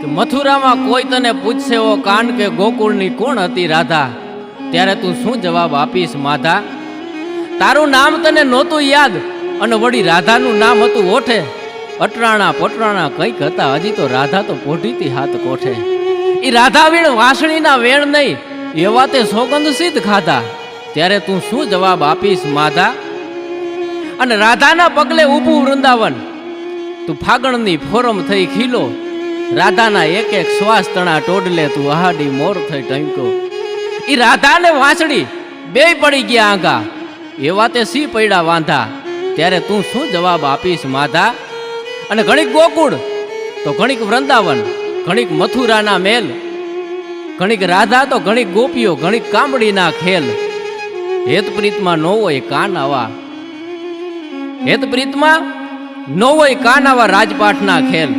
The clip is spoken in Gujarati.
કે મથુરામાં કોઈ તને પૂછશે ઓ કાન કે ગોકુળની કોણ હતી રાધા, ત્યારે તું શું જવાબ આપીશ માધા? તારું નામ તને નહોતું યાદ અને વળી રાધાનું નામ હતું ઓઠે. અટરાણા પટરાણા કંઈક હતા, હજી તો રાધા તો પોઢીતી હાથ કોઠે. એ રાધા વીણ વાસણીના વેણ નહીં, એવા તે સોગંદ સિદ્ધ ખાધા, ત્યારે તું શું જવાબ આપીશ માધા? અને રાધાના પગલે ઊભું વૃંદાવન, તું ફાગણની ફોરમ થઈ ખીલો. રાધાના એક એક શ્વાસ તણા ટોડલે તું આહાડી મોર થઈ ટંકો. ઈ રાધાને વાંસળી બે પડી ગયા આંગા, એવા તે સી પૈડા વાંધા, ત્યારે તું શું જવાબ આપીશ માધા? અને ઘણીક ગોકુળ તો ઘણીક વૃંદાવન, ઘણીક મથુરાના મેલ, ઘણીક રાધા તો ઘણીક ગોપીઓ, ઘણીક કામડીના ખેલ. હેતપ્રીતમાં નો હોય કાન આવા, હેતપ્રીતમાં નો હોય કાન આવા રાજપાઠના ખેલ.